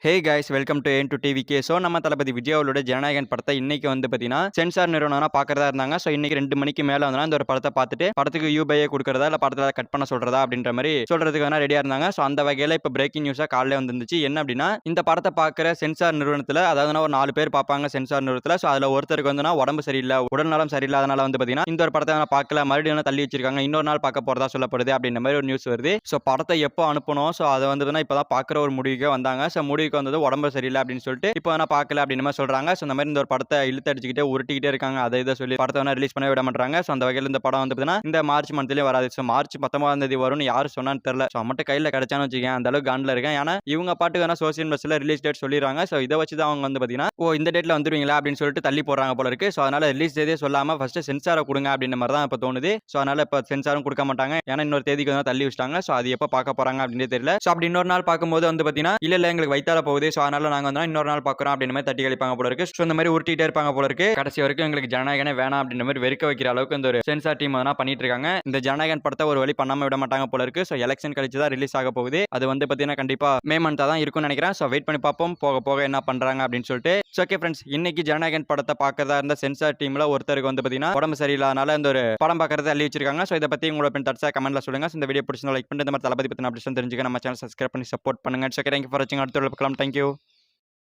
Hey guys welcome to N to TVK. So நம்ம தளபதி விஜய் அவர்களோட ஜனநாயகன் படத்தை இன்னைக்கு வந்து பார்த்தீங்கன்னா சென்சார் நிறுவனம் பார்க்கறதா இருந்தாங்க. ஸோ இன்னைக்கு 2 மணிக்கு மேலே வந்து இந்த ஒரு படத்தை பார்த்துட்டு படத்துக்கு யூபையே கொடுக்குறதா இல்லை படத்தில் கட் பண்ண சொல்றதா அப்படின்ற மாதிரி சொல்றதுக்கு வேணா ரெடியாக இருந்தாங்க. ஸோ அந்த வகையில் இப்போ பிரேக்கிங் நியூஸாக காலையில் வந்துருந்துச்சு. என்ன அப்படின்னா இந்த படத்தை பார்க்குற சென்சார் நிறுவனத்தில் அதாவது ஒரு 4 பேர் பார்ப்பாங்க சென்சார் நிறுவனத்தில். ஸோ அதில் ஒருத்தருக்கு வந்து உடம்பு சரியில்லை, உடல் நலம் சரியில்லை, அதனால வந்து பார்த்தீங்கன்னா இந்த ஒரு படத்தை நான் பார்க்கல, மறுபடியும் தள்ளி வச்சிருக்காங்க, இன்னொரு நாள் பார்க்க போறதா சொல்லப்படுது அப்படின்ற மாதிரி ஒரு நியூஸ் வருது. ஸோ படத்தை எப்போ அனுப்பணும், ஸோ அதை வந்து இப்போ தான் பார்க்குற ஒரு முடிவுக்கு வந்தாங்க. ஸோ முடிவுக்கு வந்தது உடம்பு சரியில்லை அப்படின்னு சொல்லிட்டு இப்போ நான் பார்க்கல அப்படின்னு மாதிரி சொல்றாங்க. ஸோ இந்த மாதிரி இந்த ஒரு படத்தை இழுத்து அடிச்சுக்கிட்டே உருட்டிக்கிட்டே இருக்காங்க. அதை இதை சொல்லி படத்தை வேணா ரிலீஸ் பண்ண விட மாட்டாங்க. ஸோ அந்த வகையில் இந்த படம் வந்து பார்த்தீங்கன்னா இந்த மார்ச் மந்த்லேயே வராது. ஸோ மார்ச் 19ஆம் தேதி வரும்னு யாரும் சொன்னான்னு தெரியல. ஸோ மட்டும் கையில் கிடைச்சான்னு வச்சுக்கேன், அந்த அளவுக்கு காண்டில் இருக்கேன். ஏன்னா இவங்க பாட்டுக்கு வேணா சோசியல் மீடியாவில் ரிலீஸ் டேட் சொல்லிடுறாங்க. ஸோ இதை வச்சு தான் அவங்க வந்து பார்த்தீங்கன்னா இந்த டேட்டில் வந்துருவீங்களா அப்படின்னு சொல்லிட்டு தள்ளி போடுறாங்க போல இருக்கு. ஸோ அதனால ரிலீஸ் தேதியே சொல்லாமல் ஃபர்ஸ்ட் சென்சாரை கொடுங்க அப்படின்ற மாதிரி தான் இப்போ தோணுது. ஸோ அதனால இப்போ சென்சாரும் கொடுக்க மாட்டாங்க. ஏன்னா இன்னொரு தேதிக்கு வந்து தள்ளி வச்சிட்டாங்க. ஸோ அது எப்போ பார்க்க போறாங்க அப்படின்னு தெரியல. ஸோ அப்படி இன்னொரு நாள் பார்க்கும்போது வந்து பார்த்தீங்கன்னா இல்ல எங்களுக்கு வயித்தால போகுது, ஸோ அதனால நாங்கள் வந்து இன்னொரு நாள் பார்க்குறோம் அப்படின்னு மாதிரி தட்டி கழிப்பாங்க போல இருக்கு. ஸோ இந்த மாதிரி உருட்டிட்டே இருப்பாங்க போல இருக்கு. கடைசி வரைக்கும் எங்களுக்கு ஜனநாயகனே வேணாம் அப்படின்ற மாதிரி வெறுக்க வைக்கிற அளவுக்கு இந்த ஒரு சென்சார் டீம் வந்து பண்ணிட்டு இருக்காங்க. இந்த ஜனநாயகன் படத்தை ஒரு வழி பண்ணாம விட மாட்டாங்க போல இருக்கு. ஸோ எலெக்ஷன் கழிச்சு தான் ரிலீஸ் ஆக போகுது. அது வந்து பார்த்தீங்கன்னா கண்டிப்பா மே மந்த் தான் இருக்கும்னு நினைக்கிறேன். ஸோ வெயிட் பண்ணி பார்ப்போம் போக போக என்ன பண்றாங்க அப்படின்னு சொல்லிட்டு. ஸோ ஓகே ஃப்ரெண்ட்ஸ், இன்னைக்கு ஜனநாயகன் படத்தை பார்க்கறதா இருந்த சென்சார் டீம்ல ஒருத்தருக்கு வந்து பார்த்தீங்கன்னா உடம்பு சரியில்லாதனால இந்த ஒரு படம் பார்க்கறத அள்ளி வச்சிருக்காங்க. ஸோ இதை பத்தி உங்களோட தட்ஸா கமெண்ட்ல சொல்லுங்க. இந்த வீடியோ பிடிச்சிருந்தா லைக் பண்ணிட்டு இந்த மாதிரி தளபதி பத்தி அப்டேஷன் தெரிஞ்சுக்க நம்ம சேனல் சப்ஸ்கிரைப் பண்ணி சப்போர்ட் பண்ணுங்க. ஸோ தேங்க்யூ ஃபார் வாட்சிங். அடுத்த வீடியோல பார்க்கலாம். தேங்க்யூ.